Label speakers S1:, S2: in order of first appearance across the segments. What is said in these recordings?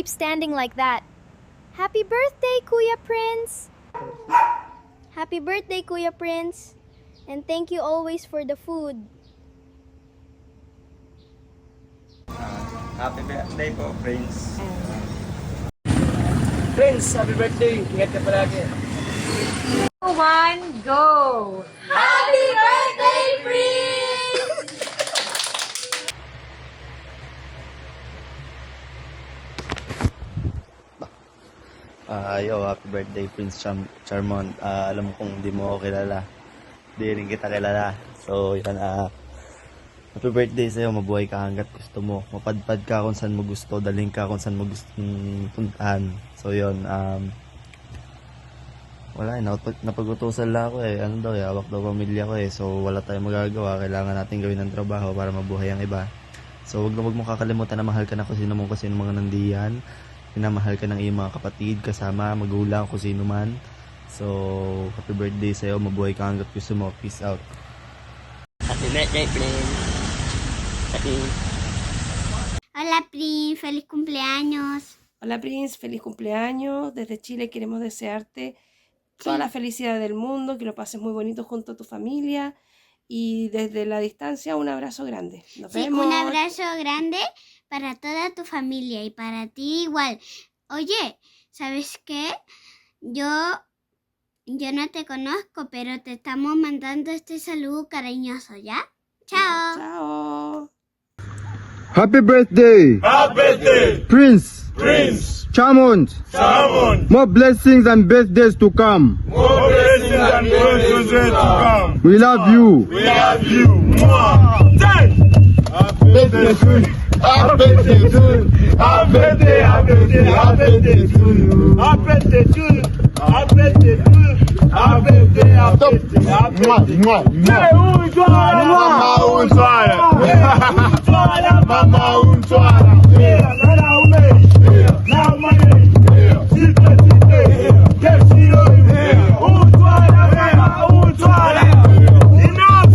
S1: keep standing like that. Happy birthday, Kuya Prince! Happy birthday, Kuya Prince! And thank you always for the food.
S2: Happy birthday po, Prince.
S3: Prince, happy birthday! Ingat ka palagi.
S4: 1, go!
S1: Happy birthday, Prince!
S2: Happy birthday, Prince Charmont. Alam mo kung hindi mo ako kilala, di rin kita kilala. So, yan, happy birthday sa'yo. Mabuhay ka hanggat gusto mo. Mapadpad ka kung saan mo gusto. Daling ka kung saan mo gusto puntahan. So, yun, wala, napagutusan lang ako eh. Ano daw, hawak daw pamilya ko eh. So, wala tayong magagawa. Kailangan natin gawin ng trabaho para mabuhay ang iba. So, wag mo kakalimutan na mahal ka na kung sino mga nandiyan. Minamahal ka ng iyong mga kapatid, kasama, magulang, kung sino man. So, happy birthday sa'yo. Mabuhay ka hanggat gusto mo. Peace out.
S3: Happy birthday, Prince. Happy.
S5: Hola, Prince. Feliz cumpleaños.
S4: Hola Prince, feliz cumpleaños. Desde Chile queremos desearte toda la felicidad del mundo, que lo pases muy bonito junto a tu familia y desde la distancia un abrazo grande. Nos
S5: Sí,
S4: vemos.
S5: un abrazo grande para toda tu familia y para ti igual. Oye, ¿sabes qué? Yo no te conozco, pero te estamos mandando este saludo cariñoso, ¿ya? Chao.
S4: Chao.
S6: Happy birthday,
S7: Happy birthday,
S6: Prince
S7: Prince
S6: Charmont.
S7: Salmon.
S6: More blessings and birthdays to come.
S7: More blessings and blessings to come.
S6: We love you.
S7: We love you. Mwah. Ten. Happy birthday to you. Happy birthday to you. Happy birthday, happy birthday, happy birthday to you. Happy birthday to you. Happy birthday to you. Happy birthday, happy birthday, happy birthday. Mama Untuara. Mama Untuara. Nana ume. Na mane. Site site. Kesiro. Untuara. Mama Untuara. Enough.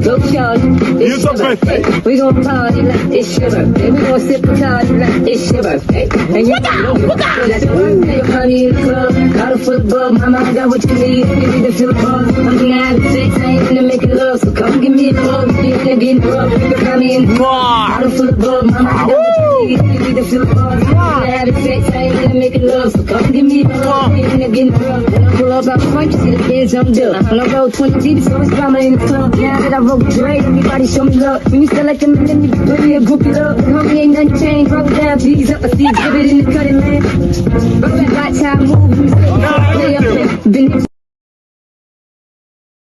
S8: Go Charlie, it's your birthday. We gon' party like it's your birthday. We gon' sip and party like it's your birthday. And you know that's your birthday. Party in the club, bottle full of bub. Mama, I got what you need. You need to feel the bug. I'm gonna have sex, I ain't gonna make it love. So come give me a hug. You ain't getting rough. You can find me in the club, bottle full of bub. Mama, I got what you need. You need to feel the bug. I'm gonna have sex, I ain't gonna make it love. So come give me a hug. You ain't getting rough. When I pull up out front, you see the kids I'm done. I'm gonna roll 20 deep, so it's drama in the club. Now that I roll Dre, everybody show me love. When you still like them, then you put me a groupie love. Homie ain't nothing changed, roll down, G's up, I see exhibit in the cutting, man. Roll that hot time move,